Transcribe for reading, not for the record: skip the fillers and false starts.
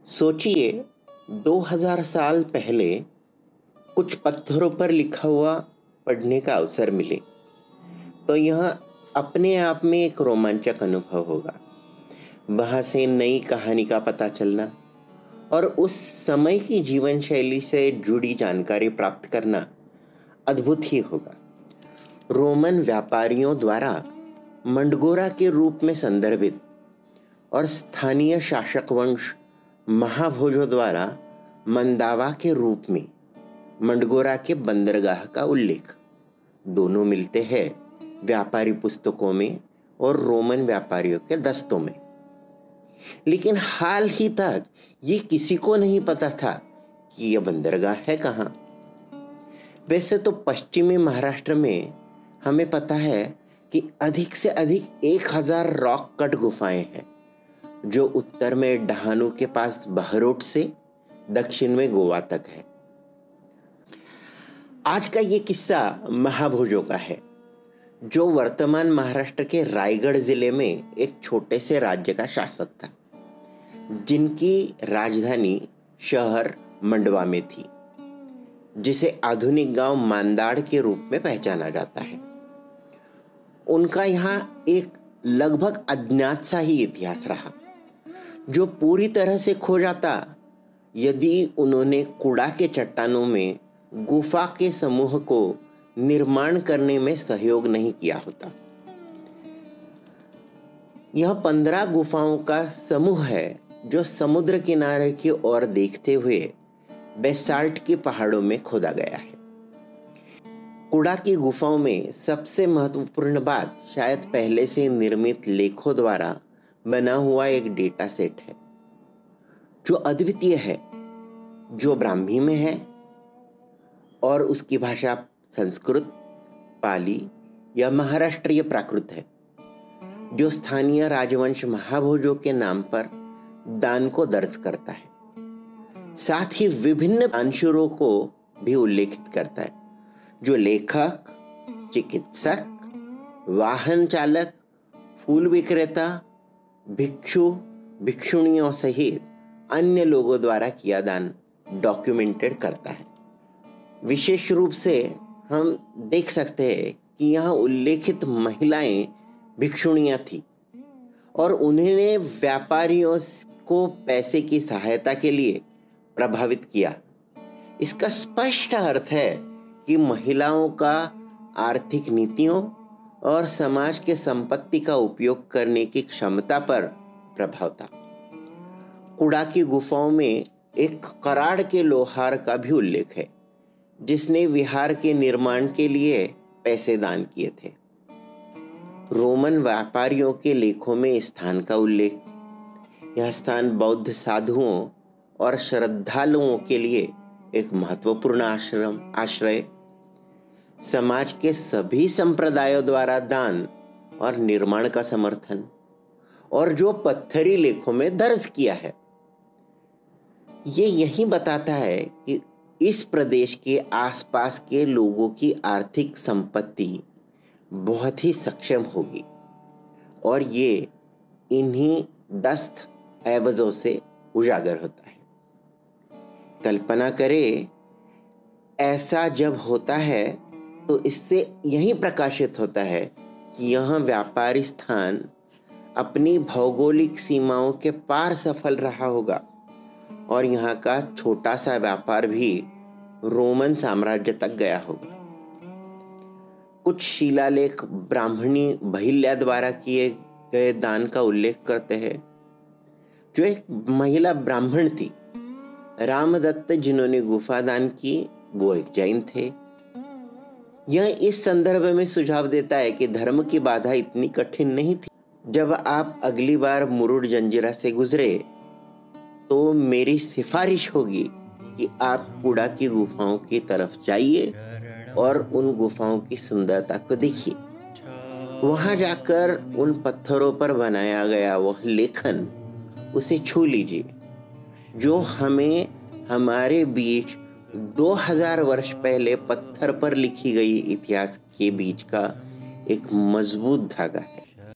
सोचिए 2000 साल पहले कुछ पत्थरों पर लिखा हुआ पढ़ने का अवसर मिले तो यह अपने आप में एक रोमांचक अनुभव होगा। वहाँ से नई कहानी का पता चलना और उस समय की जीवन शैली से जुड़ी जानकारी प्राप्त करना अद्भुत ही होगा। रोमन व्यापारियों द्वारा मंडगोरा के रूप में संदर्भित और स्थानीय शासक वंश महाभोजों द्वारा मंदावा के रूप में मंडगोरा के बंदरगाह का उल्लेख दोनों मिलते हैं व्यापारी पुस्तकों में और रोमन व्यापारियों के दस्तों में। लेकिन हाल ही तक ये किसी को नहीं पता था कि यह बंदरगाह है कहाँ। वैसे तो पश्चिमी महाराष्ट्र में हमें पता है कि अधिक से अधिक 1000 रॉक कट गुफाएं हैं जो उत्तर में डहाणू के पास बहरोट से दक्षिण में गोवा तक है। आज का ये किस्सा महाभोजों का है जो वर्तमान महाराष्ट्र के रायगढ़ जिले में एक छोटे से राज्य का शासक था जिनकी राजधानी शहर मंडवा में थी, जिसे आधुनिक गांव मांदाड़ के रूप में पहचाना जाता है। उनका यहाँ एक लगभग अज्ञात सा ही इतिहास रहा जो पूरी तरह से खो जाता यदि उन्होंने कुड़ा के चट्टानों में गुफा के समूह को निर्माण करने में सहयोग नहीं किया होता। यह 15 गुफाओं का समूह है जो समुद्र किनारे की ओर देखते हुए बेसाल्ट के पहाड़ों में खोदा गया है। कुड़ा की गुफाओं में सबसे महत्वपूर्ण बात शायद पहले से निर्मित लेखों द्वारा बना हुआ एक डेटा सेट है जो अद्वितीय है, जो ब्राह्मी में है और उसकी भाषा संस्कृत, पाली या महाराष्ट्रीय प्राकृत है, जो स्थानीय राजवंश महाभोजों के नाम पर दान को दर्ज करता है। साथ ही विभिन्न दानशूरों को भी उल्लेखित करता है जो लेखक, चिकित्सक, वाहन चालक, फूल विक्रेता, भिक्षु, भिक्षुणियों सहित अन्य लोगों द्वारा किया दान डॉक्यूमेंटेड करता है। विशेष रूप से हम देख सकते हैं कि यहाँ उल्लेखित महिलाएं भिक्षुणियाँ थी और उन्होंने व्यापारियों को पैसे की सहायता के लिए प्रभावित किया। इसका स्पष्ट अर्थ है कि महिलाओं का आर्थिक नीतियों और समाज के संपत्ति का उपयोग करने की क्षमता पर प्रभाव था। कुड़ा की गुफाओं में एक कराड़ के लोहार का भी उल्लेख है जिसने विहार के निर्माण के लिए पैसे दान किए थे। रोमन व्यापारियों के लेखों में स्थान का उल्लेख, यह स्थान बौद्ध साधुओं और श्रद्धालुओं के लिए एक महत्वपूर्ण आश्रय, समाज के सभी संप्रदायों द्वारा दान और निर्माण का समर्थन और जो पत्थरी लेखों में दर्ज किया है, ये यही बताता है कि इस प्रदेश के आसपास के लोगों की आर्थिक संपत्ति बहुत ही सक्षम होगी और ये इन्हीं दस्तऐवजों से उजागर होता है। कल्पना करें ऐसा जब होता है तो इससे यही प्रकाशित होता है कि यह व्यापारी स्थान अपनी भौगोलिक सीमाओं के पार सफल रहा होगा और यहाँ का छोटा सा व्यापार भी रोमन साम्राज्य तक गया होगा। कुछ शिलालेख ब्राह्मणी बहिल्या द्वारा किए गए दान का उल्लेख करते हैं जो एक महिला ब्राह्मण थी, रामदत्त, जिन्होंने गुफा दान की। वो एक जैन थे। यह इस संदर्भ में सुझाव देता है कि धर्म की बाधा इतनी कठिन नहीं थी। जब आप अगली बार मुरुड जंजीरा से गुजरे तो मेरी सिफारिश होगी कि आप कुड़ा की गुफाओं की तरफ जाइए और उन गुफाओं की सुंदरता को देखिए। वहां जाकर उन पत्थरों पर बनाया गया वह लेखन उसे छू लीजिए जो हमें हमारे बीच 2000 वर्ष पहले पत्थर पर लिखी गई इतिहास के बीच का एक मजबूत धागा है।